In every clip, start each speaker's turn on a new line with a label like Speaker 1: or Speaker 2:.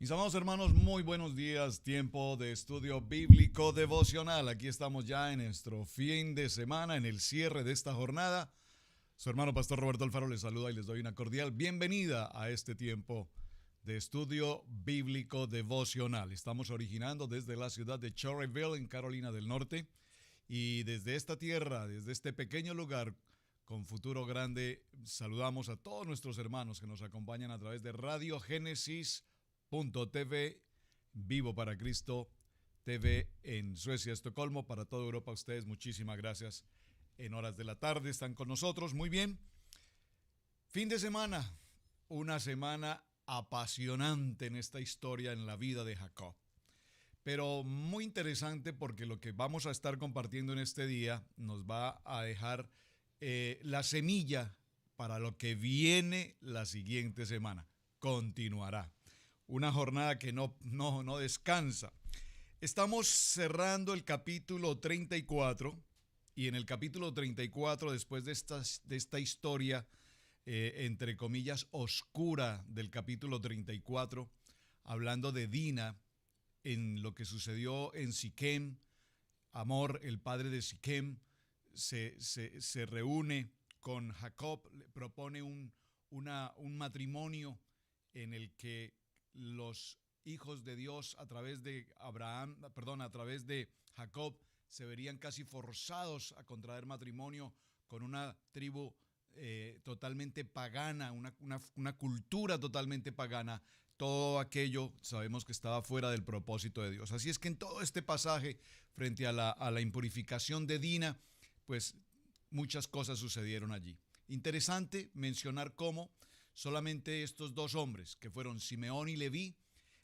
Speaker 1: Mis amados hermanos, muy buenos días, tiempo de estudio bíblico devocional. Aquí estamos ya en nuestro fin de semana, en el cierre de esta jornada. Su hermano Pastor Roberto Alfaro les saluda y les doy una cordial bienvenida a este tiempo de estudio bíblico devocional. Estamos originando desde la ciudad de Cherryville, en Carolina del Norte, y desde esta tierra, desde este pequeño lugar con futuro grande, saludamos a todos nuestros hermanos que nos acompañan a través de Radio Génesis.tv, Vivo para Cristo TV en Suecia, Estocolmo, para toda Europa. Ustedes, muchísimas gracias. En horas de la tarde están con nosotros. Muy bien. Fin de semana, una semana apasionante en esta historia, en la vida de Jacob. Pero muy interesante porque lo que vamos a estar compartiendo en este día nos va a dejar la semilla para lo que viene la siguiente semana. Continuará. Una jornada que no descansa. Estamos cerrando el capítulo 34 y en el capítulo 34, después de esta historia, entre comillas, oscura del capítulo 34, hablando de Dina, en lo que sucedió en Siquem, Hamor, el padre de Siquem, se reúne con Jacob, le propone un matrimonio en el que los hijos de Dios a través de a través de Jacob se verían casi forzados a contraer matrimonio con una tribu totalmente pagana, una cultura totalmente pagana. Todo aquello sabemos que estaba fuera del propósito de Dios. Así es que en todo este pasaje, frente a la impurificación de Dina, pues muchas cosas sucedieron allí. Interesante mencionar cómo solamente estos dos hombres, que fueron Simeón y Leví,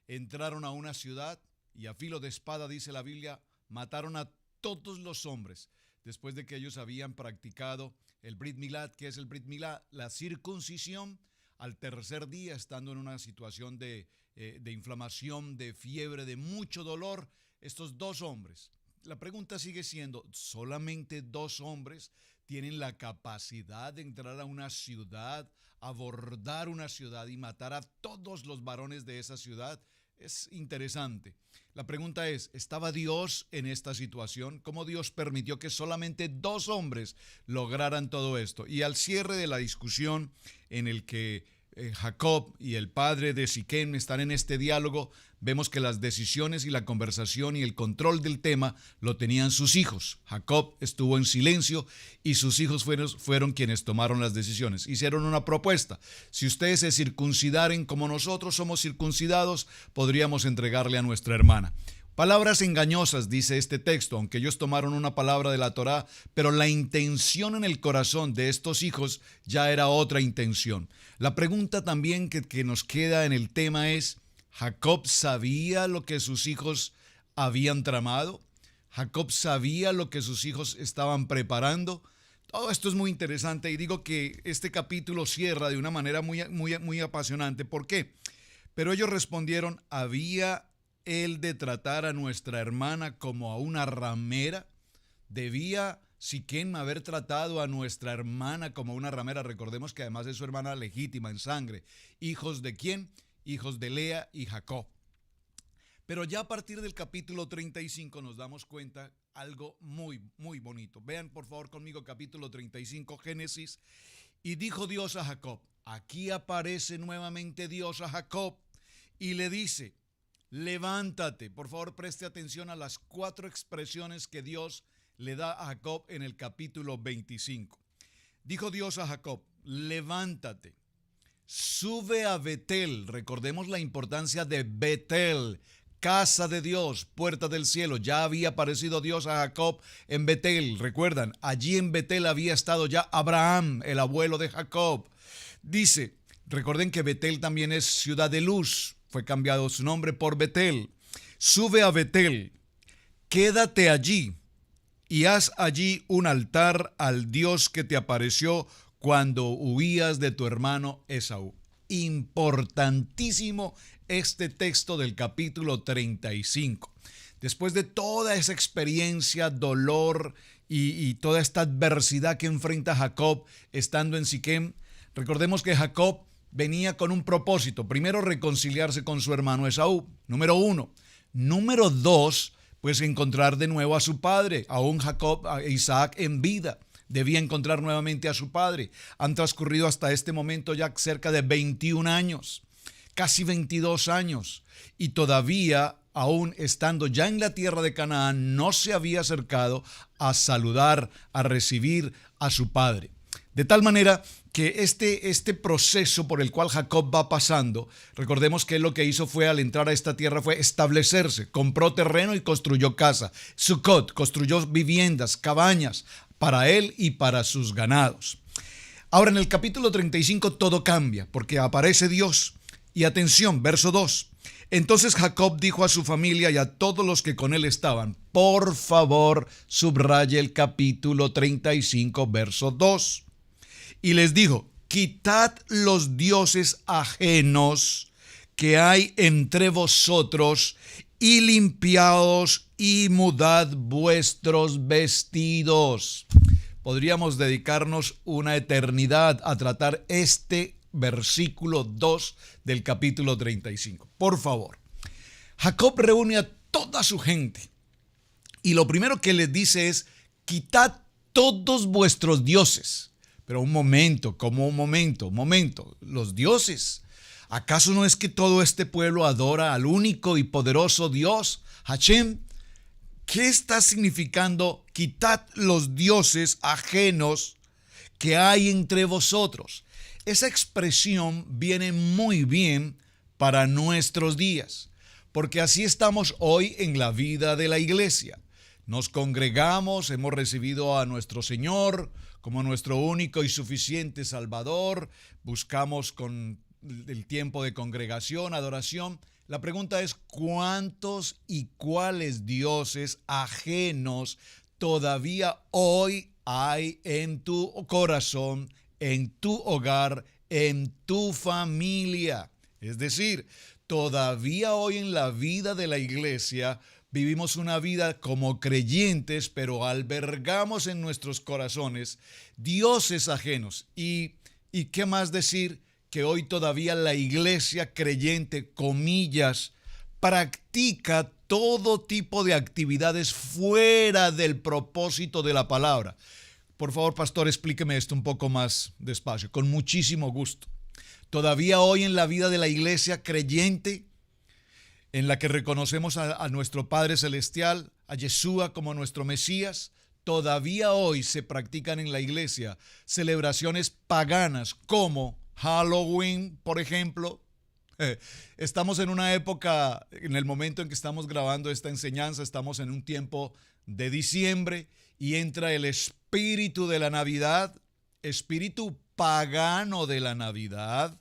Speaker 1: entraron a una ciudad y a filo de espada, dice la Biblia, mataron a todos los hombres, después de que ellos habían practicado el Brit Milá. ¿Qué es el Brit Milá? La circuncisión. Al tercer día, estando en una situación de inflamación, de fiebre, de mucho dolor, estos dos hombres. La pregunta sigue siendo, ¿solamente dos hombres tienen la capacidad de entrar a una ciudad, abordar una ciudad y matar a todos los varones de esa ciudad? Es interesante. La pregunta es, ¿estaba Dios en esta situación? ¿Cómo Dios permitió que solamente dos hombres lograran todo esto? Y al cierre de la discusión en el que Jacob y el padre de Siquem están en este diálogo, vemos que las decisiones y la conversación y el control del tema lo tenían sus hijos. Jacob estuvo en silencio y sus hijos fueron quienes tomaron las decisiones. Hicieron una propuesta: si ustedes se circuncidaren como nosotros somos circuncidados, podríamos entregarle a nuestra hermana. Palabras engañosas, dice este texto, aunque ellos tomaron una palabra de la Torá, pero la intención en el corazón de estos hijos ya era otra intención. La pregunta también que nos queda en el tema es, ¿Jacob sabía lo que sus hijos habían tramado? ¿Jacob sabía lo que sus hijos estaban preparando? Todo esto es muy interesante y digo que este capítulo cierra de una manera muy apasionante. ¿Por qué? Pero ellos respondieron, ¿había él de tratar a nuestra hermana como a una ramera? ¿Debía Siquem haber tratado a nuestra hermana como a una ramera? Recordemos que además es su hermana legítima en sangre. ¿Hijos de quién? Hijos de Lea y Jacob. Pero ya a partir del capítulo 35 nos damos cuenta algo muy bonito. Vean por favor conmigo capítulo 35, Génesis. Y dijo Dios a Jacob. Aquí aparece nuevamente Dios a Jacob y le dice, levántate. Por favor, preste atención a las 4 expresiones que Dios le da a Jacob en el capítulo 25. Dijo Dios a Jacob, levántate, sube a Betel. Recordemos la importancia de Betel, casa de Dios, puerta del cielo. Ya había aparecido Dios a Jacob en Betel. Recuerdan, allí en Betel había estado ya Abraham, el abuelo de Jacob. Dice, recuerden que Betel también es ciudad de luz. Fue cambiado su nombre por Betel. Sube a Betel, quédate allí y haz allí un altar al Dios que te apareció cuando huías de tu hermano Esaú. Importantísimo este texto del capítulo 35. Después de toda esa experiencia, dolor y toda esta adversidad que enfrenta Jacob estando en Siquem, recordemos que Jacob venía con un propósito. Primero, reconciliarse con su hermano Esaú, número 1. Número 2, pues encontrar de nuevo a su padre, aún Isaac en vida. Debía encontrar nuevamente a su padre. Han transcurrido hasta este momento ya cerca de 21 años, casi 22 años, y todavía, aún estando ya en la tierra de Canaán, no se había acercado a saludar, a recibir a su padre. De tal manera que este proceso por el cual Jacob va pasando, recordemos que él lo que hizo fue, al entrar a esta tierra, fue establecerse, compró terreno y construyó casa. Sucot, construyó viviendas, cabañas para él y para sus ganados. Ahora en el capítulo 35 todo cambia, porque aparece Dios. Y atención, verso 2. Entonces Jacob dijo a su familia y a todos los que con él estaban, por favor, subraye el capítulo 35, verso 2. Y les dijo, quitad los dioses ajenos que hay entre vosotros y limpiaos y mudad vuestros vestidos. Podríamos dedicarnos una eternidad a tratar este versículo 2 del capítulo 35. Por favor, Jacob reúne a toda su gente y lo primero que les dice es, quitad todos vuestros dioses. Pero un momento, los dioses. ¿Acaso no es que todo este pueblo adora al único y poderoso Dios, Hashem? ¿Qué está significando quitad los dioses ajenos que hay entre vosotros? Esa expresión viene muy bien para nuestros días, porque así estamos hoy en la vida de la iglesia. Nos congregamos, hemos recibido a nuestro Señor como nuestro único y suficiente Salvador, buscamos con el tiempo de congregación, adoración. La pregunta es, ¿cuántos y cuáles dioses ajenos todavía hoy hay en tu corazón, en tu hogar, en tu familia? Es decir, todavía hoy en la vida de la iglesia vivimos una vida como creyentes, pero albergamos en nuestros corazones dioses ajenos. ¿Y qué más decir? Que hoy todavía la iglesia creyente, comillas, practica todo tipo de actividades fuera del propósito de la palabra. Por favor, pastor, explíqueme esto un poco más despacio, con muchísimo gusto. Todavía hoy en la vida de la iglesia creyente, en la que reconocemos a nuestro Padre Celestial, a Yeshua como nuestro Mesías, todavía hoy se practican en la iglesia celebraciones paganas como Halloween, por ejemplo. Estamos en una época, en el momento en que estamos grabando esta enseñanza, estamos en un tiempo de diciembre y entra el espíritu de la Navidad, espíritu pagano de la Navidad.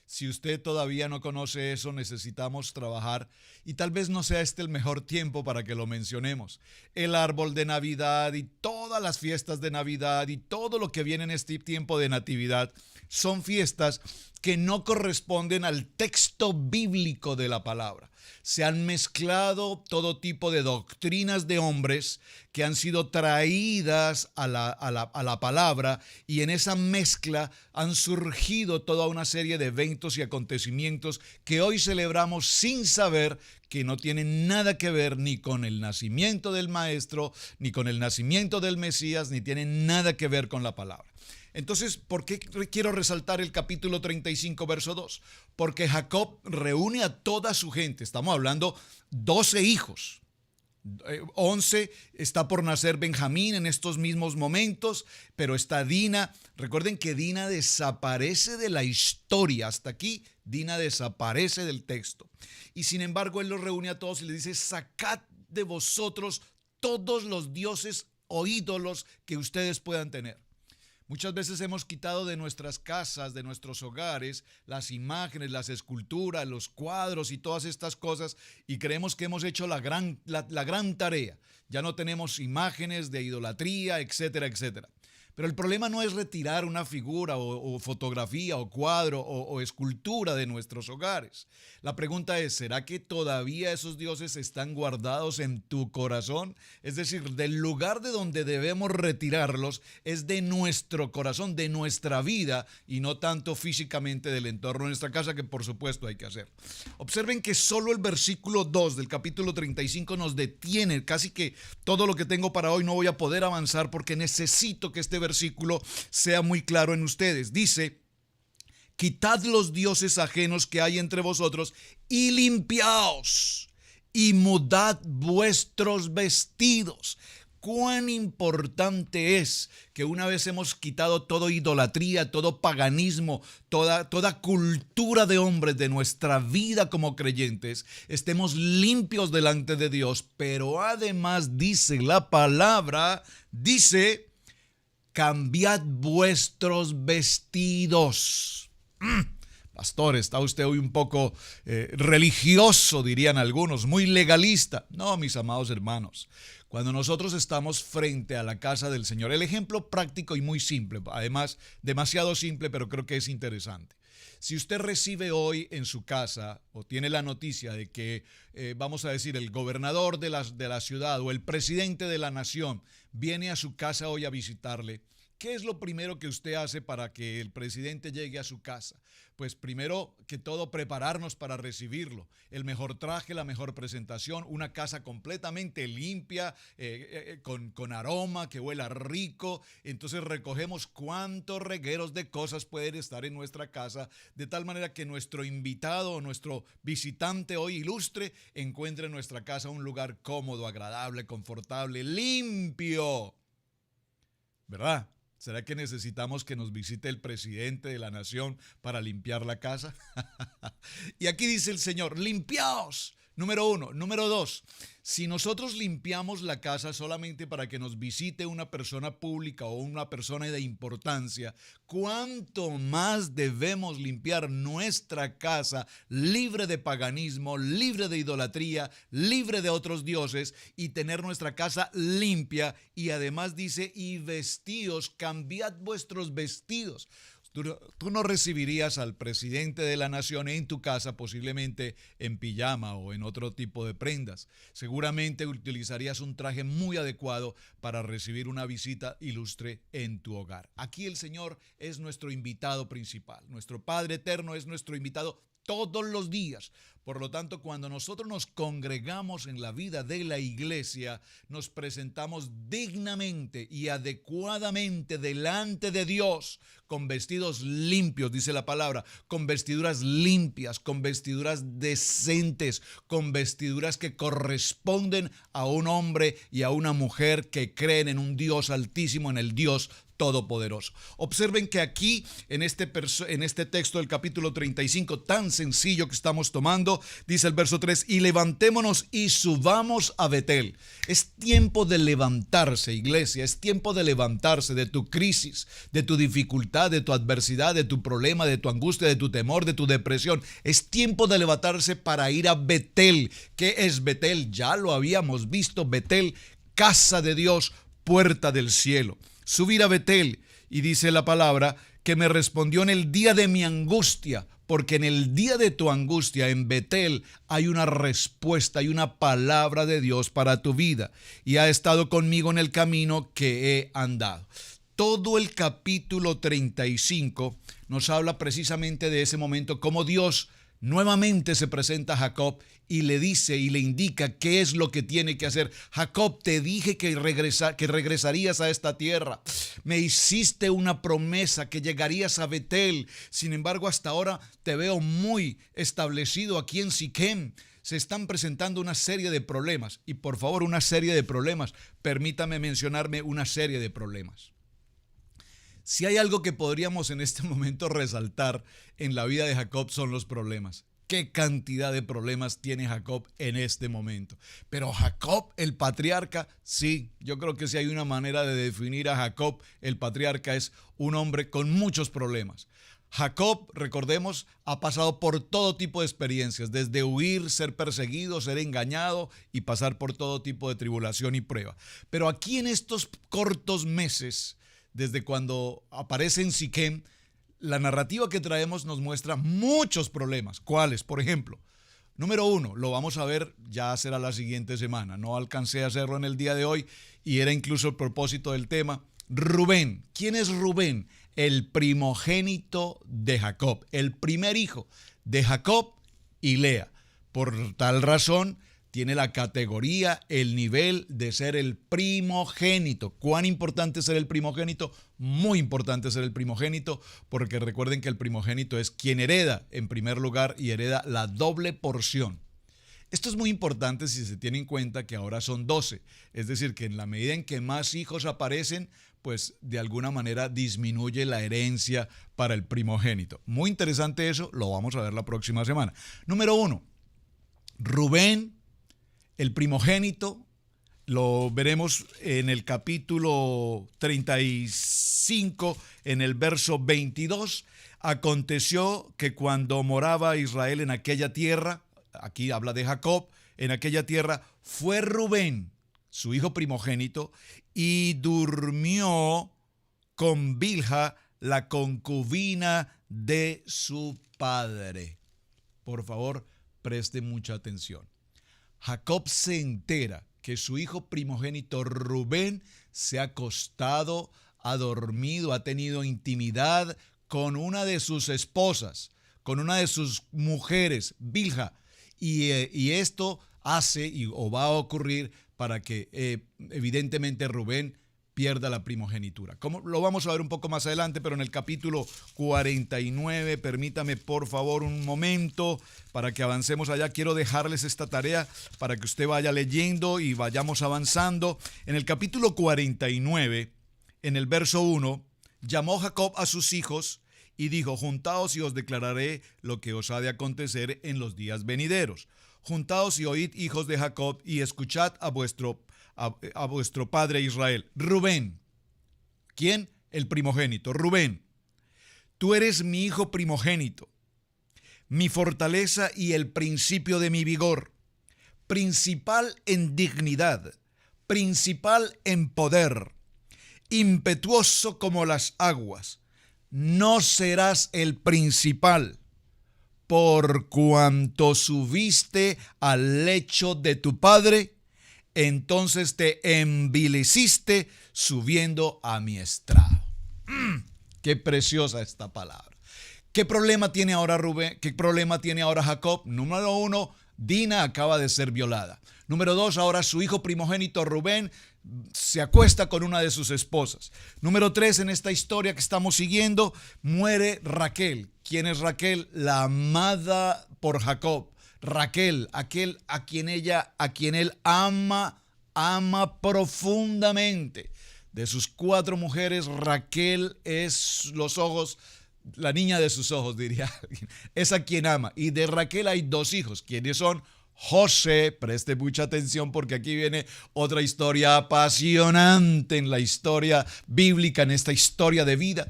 Speaker 1: Si usted todavía no conoce eso, necesitamos trabajar y tal vez no sea este el mejor tiempo para que lo mencionemos. El árbol de Navidad y todas las fiestas de Navidad y todo lo que viene en este tiempo de Natividad son fiestas que no corresponden al texto bíblico de la palabra. Se han mezclado todo tipo de doctrinas de hombres que han sido traídas a la palabra, y en esa mezcla han surgido toda una serie de eventos y acontecimientos que hoy celebramos sin saber que no tienen nada que ver ni con el nacimiento del Maestro, ni con el nacimiento del Mesías, ni tienen nada que ver con la palabra. Entonces, ¿por qué quiero resaltar el capítulo 35, verso 2? Porque Jacob reúne a toda su gente. Estamos hablando 12 hijos. 11 está por nacer Benjamín en estos mismos momentos, pero está Dina. Recuerden que Dina desaparece de la historia. Hasta aquí, Dina desaparece del texto. Y sin embargo, él los reúne a todos y les dice, sacad de vosotros todos los dioses o ídolos que ustedes puedan tener. Muchas veces hemos quitado de nuestras casas, de nuestros hogares, las imágenes, las esculturas, los cuadros y todas estas cosas, y creemos que hemos hecho la gran tarea. Ya no tenemos imágenes de idolatría, etcétera, etcétera. Pero el problema no es retirar una figura o fotografía o cuadro o escultura de nuestros hogares. La pregunta es, ¿será que todavía esos dioses están guardados en tu corazón? Es decir, del lugar de donde debemos retirarlos es de nuestro corazón, de nuestra vida y no tanto físicamente del entorno de nuestra casa, que por supuesto hay que hacer. Observen que solo el versículo 2 del capítulo 35 nos detiene. Casi que todo lo que tengo para hoy no voy a poder avanzar porque necesito que este versículo sea muy claro en ustedes. Dice: quitad los dioses ajenos que hay entre vosotros y limpiaos y mudad vuestros vestidos. Cuán importante es que una vez hemos quitado toda idolatría, todo paganismo, toda cultura de hombres de nuestra vida como creyentes, estemos limpios delante de Dios. Pero además dice la palabra, dice: cambiad vuestros vestidos. Pastor, está usted hoy un poco religioso, dirían algunos, muy legalista. No, mis amados hermanos. Cuando nosotros estamos frente a la casa del Señor, el ejemplo práctico y muy simple, además demasiado simple, pero creo que es interesante. Si usted recibe hoy en su casa o tiene la noticia de que, vamos a decir, el gobernador de la ciudad o el presidente de la nación viene a su casa hoy a visitarle, ¿qué es lo primero que usted hace para que el presidente llegue a su casa? Pues primero que todo, prepararnos para recibirlo. El mejor traje, la mejor presentación, una casa completamente limpia, con aroma, que huela rico. Entonces recogemos cuántos regueros de cosas pueden estar en nuestra casa, de tal manera que nuestro invitado o nuestro visitante hoy ilustre encuentre en nuestra casa un lugar cómodo, agradable, confortable, limpio. ¿Verdad? ¿Será que necesitamos que nos visite el presidente de la nación para limpiar la casa? Y aquí dice el Señor: limpiaos. Número 1. Número 2. Si nosotros limpiamos la casa solamente para que nos visite una persona pública o una persona de importancia, ¿cuánto más debemos limpiar nuestra casa libre de paganismo, libre de idolatría, libre de otros dioses, y tener nuestra casa limpia? Y además dice: y vestíos, cambiad vuestros vestidos. Tú no recibirías al presidente de la nación en tu casa posiblemente en pijama o en otro tipo de prendas. Seguramente utilizarías un traje muy adecuado para recibir una visita ilustre en tu hogar. Aquí el Señor es nuestro invitado principal. Nuestro Padre eterno es nuestro invitado todos los días. Por lo tanto, cuando nosotros nos congregamos en la vida de la iglesia, nos presentamos dignamente y adecuadamente delante de Dios, con vestidos limpios, dice la palabra, con vestiduras limpias, con vestiduras decentes, con vestiduras que corresponden a un hombre y a una mujer que creen en un Dios altísimo, en el Dios todopoderoso. Observen que aquí en este texto del capítulo 35 tan sencillo que estamos tomando, dice el verso 3: y levantémonos y subamos a Betel. Es tiempo de levantarse, iglesia, es tiempo de levantarse de tu crisis, de tu dificultad, de tu adversidad, de tu problema, de tu angustia, de tu temor, de tu depresión. Es tiempo de levantarse para ir a Betel. ¿Qué es Betel? Ya lo habíamos visto. Betel, casa de Dios, puerta del cielo. Subir a Betel, y dice la palabra que me respondió en el día de mi angustia, porque en el día de tu angustia en Betel hay una respuesta, hay una palabra de Dios para tu vida, y ha estado conmigo en el camino que he andado. Todo el capítulo 35 nos habla precisamente de ese momento, cómo Dios nuevamente se presenta a Jacob y le dice y le indica qué es lo que tiene que hacer. Jacob, te dije que regresarías a esta tierra. Me hiciste una promesa que llegarías a Betel. Sin embargo, hasta ahora te veo muy establecido aquí en Siquem. Se están presentando una serie de problemas. Y por favor, una serie de problemas. Permítame mencionarme una serie de problemas. Si hay algo que podríamos en este momento resaltar en la vida de Jacob, son los problemas. ¿Qué cantidad de problemas tiene Jacob en este momento? Pero Jacob, el patriarca, sí, yo creo que si hay una manera de definir a Jacob, el patriarca es un hombre con muchos problemas. Jacob, recordemos, ha pasado por todo tipo de experiencias, desde huir, ser perseguido, ser engañado y pasar por todo tipo de tribulación y prueba. Pero aquí en estos cortos meses desde cuando aparece en Siquem, la narrativa que traemos nos muestra muchos problemas. ¿Cuáles? Por ejemplo, número 1, lo vamos a ver, ya será la siguiente semana. No alcancé a hacerlo en el día de hoy y era incluso el propósito del tema. Rubén. ¿Quién es Rubén? El primogénito de Jacob, el primer hijo de Jacob y Lea. Por tal razón, tiene la categoría, el nivel de ser el primogénito. ¿Cuán importante es ser el primogénito? Muy importante ser el primogénito, porque recuerden que el primogénito es quien hereda en primer lugar y hereda la doble porción. Esto es muy importante si se tiene en cuenta que ahora son 12, es decir, que en la medida en que más hijos aparecen, pues de alguna manera disminuye la herencia para el primogénito. Muy interesante eso, lo vamos a ver la próxima semana. Número 1, Rubén, el primogénito, lo veremos en el capítulo 35, en el verso 22. Aconteció que cuando moraba Israel en aquella tierra, aquí habla de Jacob, en aquella tierra, fue Rubén, su hijo primogénito, y durmió con Bilha, la concubina de su padre. Por favor, preste mucha atención. Jacob se entera que su hijo primogénito Rubén se ha acostado, ha dormido, ha tenido intimidad con una de sus esposas, con una de sus mujeres, Bilha, y esto hace o va a ocurrir para que evidentemente Rubén pierda la primogenitura. Como lo vamos a ver un poco más adelante, pero en el capítulo 49, permítame por favor un momento para que avancemos allá. Quiero dejarles esta tarea para que usted vaya leyendo y vayamos avanzando. En el capítulo 49, en el verso 1, llamó Jacob a sus hijos y dijo: juntaos y os declararé lo que os ha de acontecer en los días venideros. Juntaos y oíd, hijos de Jacob, y escuchad a vuestro padre Israel. Rubén. ¿Quién? El primogénito. Rubén, tú eres mi hijo primogénito, mi fortaleza y el principio de mi vigor, principal en dignidad, principal en poder, impetuoso como las aguas. No serás el principal, por cuanto subiste al lecho de tu padre, entonces te envileciste subiendo a mi estrado. Qué preciosa esta palabra. ¿Qué problema tiene ahora Rubén? ¿Qué problema tiene ahora Jacob? Número 1, Dina acaba de ser violada. Número 2, ahora su hijo primogénito Rubén se acuesta con una de sus esposas. Número 3, en esta historia que estamos siguiendo, muere Raquel. ¿Quién es Raquel? La amada por Jacob. Raquel, aquel a quien él ama profundamente. De sus 4 mujeres, Raquel es los ojos, la niña de sus ojos, diría alguien. Es a quien ama. Y de Raquel hay 2 hijos. ¿Quiénes son? José, preste mucha atención porque aquí viene otra historia apasionante en la historia bíblica, en esta historia de vida.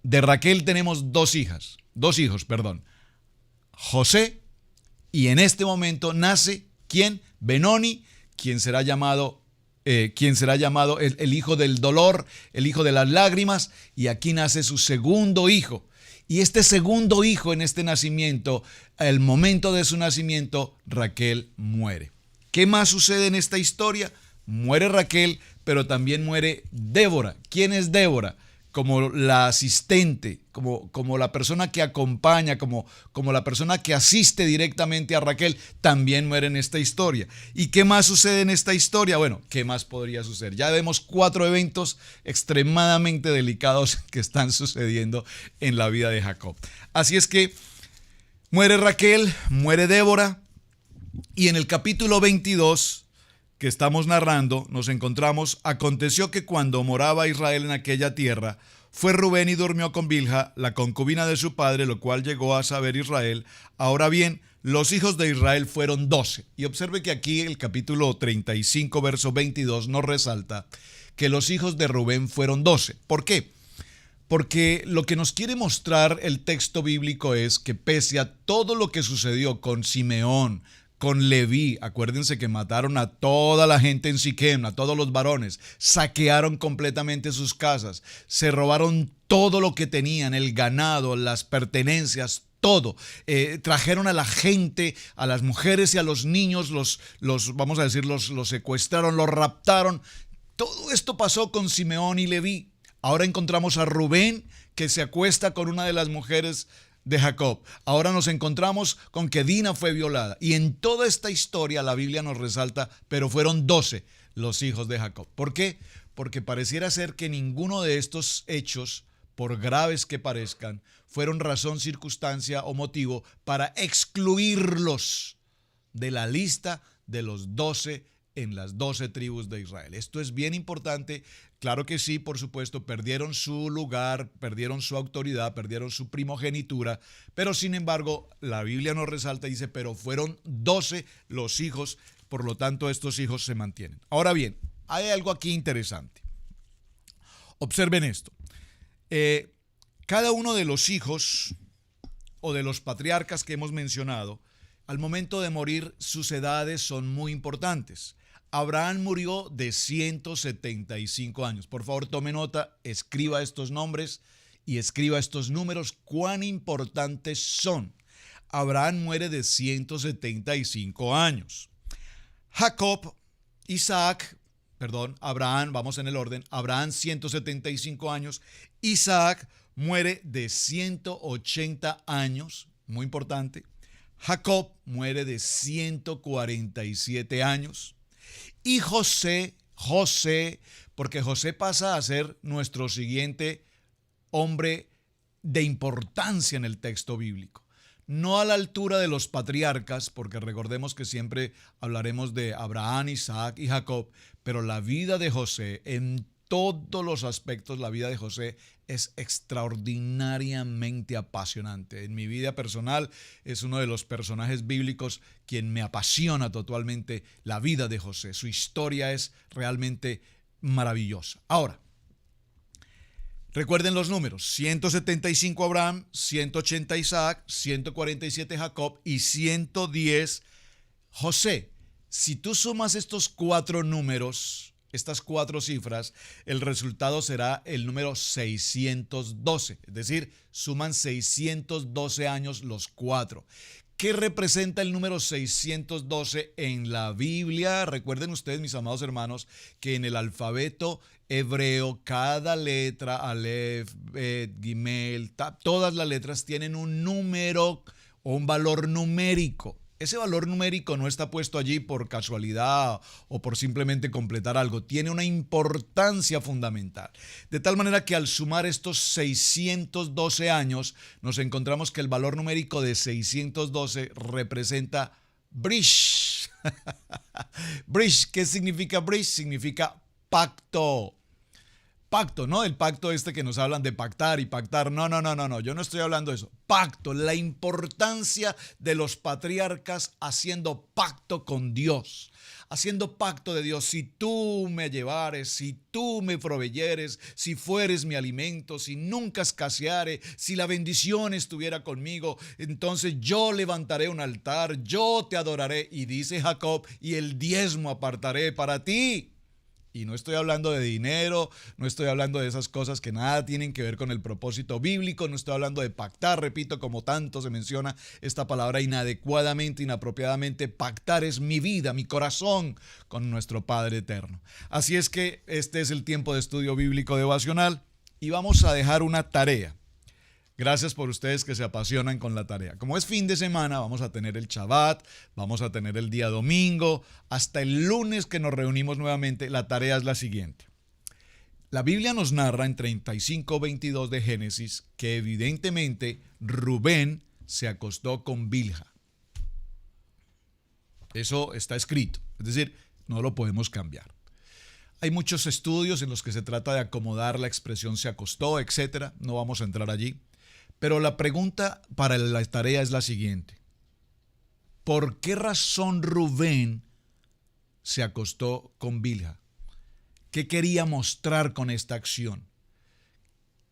Speaker 1: De Raquel tenemos 2 hijos, José, y en este momento nace, ¿quién? Benoni, quien será llamado el hijo del dolor, el hijo de las lágrimas, y aquí nace su segundo hijo. Y este segundo hijo en este nacimiento, al momento de su nacimiento, Raquel muere. ¿Qué más sucede en esta historia? Muere Raquel, pero también muere Débora. ¿Quién es Débora? Como la asistente, como la persona que acompaña, como la persona que asiste directamente a Raquel, también muere en esta historia. ¿Y qué más sucede en esta historia? Bueno, ¿qué más podría suceder? Ya vemos 4 eventos extremadamente delicados que están sucediendo en la vida de Jacob. Así es que muere Raquel, muere Débora, y en el capítulo 22 que estamos narrando, nos encontramos: aconteció que cuando moraba Israel en aquella tierra, fue Rubén y durmió con Bilha, la concubina de su padre, lo cual llegó a saber Israel. Ahora bien, los hijos de Israel fueron 12. Y observe que aquí el capítulo 35, verso 22, nos resalta que los hijos de Rubén fueron 12. ¿Por qué? Porque lo que nos quiere mostrar el texto bíblico es que pese a todo lo que sucedió con Simeón, con Leví. Acuérdense que mataron a toda la gente en Siquem, a todos los varones, saquearon completamente sus casas, se robaron todo lo que tenían, el ganado, las pertenencias, todo. Trajeron a la gente, a las mujeres y a los niños, vamos a decir, los secuestraron, los raptaron. Todo esto pasó con Simeón y Leví. Ahora encontramos a Rubén, que se acuesta con una de las mujeres de Jacob. Ahora nos encontramos con que Dina fue violada. Y en toda esta historia la Biblia nos resalta, pero fueron 12 los hijos de Jacob. ¿Por qué? Porque pareciera ser que ninguno de estos hechos, por graves que parezcan, fueron razón, circunstancia o motivo para excluirlos de la lista de los 12 en las 12 tribus de Israel. Esto es bien importante. Claro que sí, por supuesto, perdieron su lugar, perdieron su autoridad, perdieron su primogenitura, pero sin embargo, la Biblia nos resalta y dice, pero fueron 12 los hijos, por lo tanto, estos hijos se mantienen. Ahora bien, hay algo aquí interesante. Observen esto. Cada uno de los hijos o de los patriarcas que hemos mencionado, al momento de morir, sus edades son muy importantes. Abraham murió de 175 años. Por favor, tome nota, escriba estos nombres y escriba estos números, cuán importantes son. Abraham muere de 175 años. Abraham, vamos en el orden, Abraham 175 años, Isaac muere de 180 años, muy importante. Jacob muere de 147 años. Y José, porque José pasa a ser nuestro siguiente hombre de importancia en el texto bíblico. No a la altura de los patriarcas, porque recordemos que siempre hablaremos de Abraham, Isaac y Jacob, pero la vida de José, en todos los aspectos, la vida de José es extraordinariamente apasionante. En mi vida personal es uno de los personajes bíblicos quien me apasiona totalmente la vida de José. Su historia es realmente maravillosa. Ahora, recuerden los números: 175 Abraham, 180 Isaac, 147 Jacob y 110 José. Si tú sumas estos 4 números, estas 4 cifras, el resultado será el número 612, es decir, suman 612 años los 4. ¿Qué representa el número 612 en la Biblia? Recuerden ustedes, mis amados hermanos, que en el alfabeto hebreo cada letra, Aleph, Bet, Gimel, todas las letras tienen un número o un valor numérico. Ese valor numérico no está puesto allí por casualidad o por simplemente completar algo. Tiene una importancia fundamental. De tal manera que al sumar estos 612 años, nos encontramos que el valor numérico de 612 representa Brish. Brish, ¿qué significa Brish? Significa pacto. Pacto, ¿no? El pacto este que nos hablan de pactar y pactar. No, yo no estoy hablando de eso. Pacto, la importancia de los patriarcas haciendo pacto con Dios. Haciendo pacto de Dios. Si tú me llevares, si tú me proveyeres, si fueres mi alimento, si nunca escaseare, si la bendición estuviera conmigo, entonces yo levantaré un altar, yo te adoraré. Y dice Jacob, y el diezmo apartaré para ti. Y no estoy hablando de dinero, no estoy hablando de esas cosas que nada tienen que ver con el propósito bíblico, no estoy hablando de pactar, repito, como tanto se menciona esta palabra inadecuadamente, inapropiadamente. Pactar es mi vida, mi corazón con nuestro Padre eterno. Así es que este es el tiempo de estudio bíblico devocional y vamos a dejar una tarea. Gracias por ustedes que se apasionan con la tarea. Como es fin de semana, vamos a tener el Shabbat, vamos a tener el día domingo, hasta el lunes que nos reunimos nuevamente. La tarea es la siguiente. La Biblia nos narra en 35:22 de Génesis que evidentemente Rubén se acostó con Bilha. Eso está escrito, es decir, no lo podemos cambiar. Hay muchos estudios en los que se trata de acomodar la expresión se acostó, etcétera. No vamos a entrar allí. Pero la pregunta para la tarea es la siguiente. ¿Por qué razón Rubén se acostó con Bilha? ¿Qué quería mostrar con esta acción?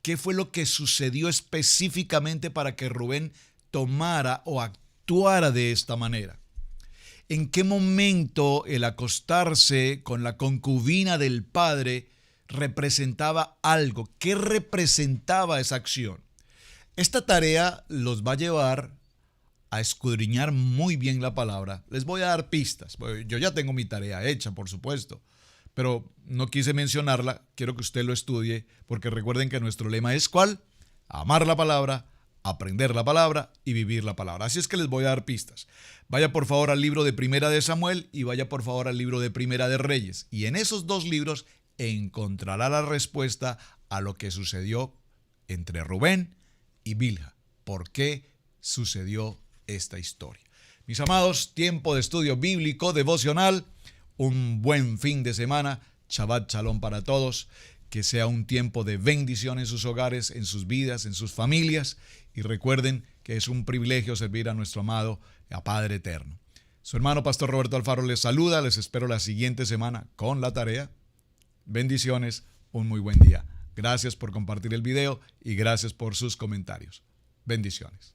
Speaker 1: ¿Qué fue lo que sucedió específicamente para que Rubén tomara o actuara de esta manera? en qué momento el acostarse con la concubina del padre representaba algo. ¿Qué representaba esa acción? Esta tarea los va a llevar a escudriñar muy bien la palabra. Les voy a dar pistas. Yo ya tengo mi tarea hecha, por supuesto, pero no quise mencionarla. Quiero que usted lo estudie, porque recuerden que nuestro lema es ¿cuál? Amar la palabra, aprender la palabra y vivir la palabra. Así es que les voy a dar pistas. Vaya por favor al libro de Primera de Samuel y vaya por favor al libro de Primera de Reyes. Y en esos dos libros encontrará la respuesta a lo que sucedió entre Rubén y Bilha. ¿Por qué sucedió esta historia? Mis amados, tiempo de estudio bíblico, devocional, un buen fin de semana, Shabbat Shalom para todos, que sea un tiempo de bendición en sus hogares, en sus vidas, en sus familias, y recuerden que es un privilegio servir a nuestro amado a Padre Eterno. Su hermano Pastor Roberto Alfaro les saluda, les espero la siguiente semana con la tarea. Bendiciones, un muy buen día. Gracias por compartir el video y gracias por sus comentarios. Bendiciones.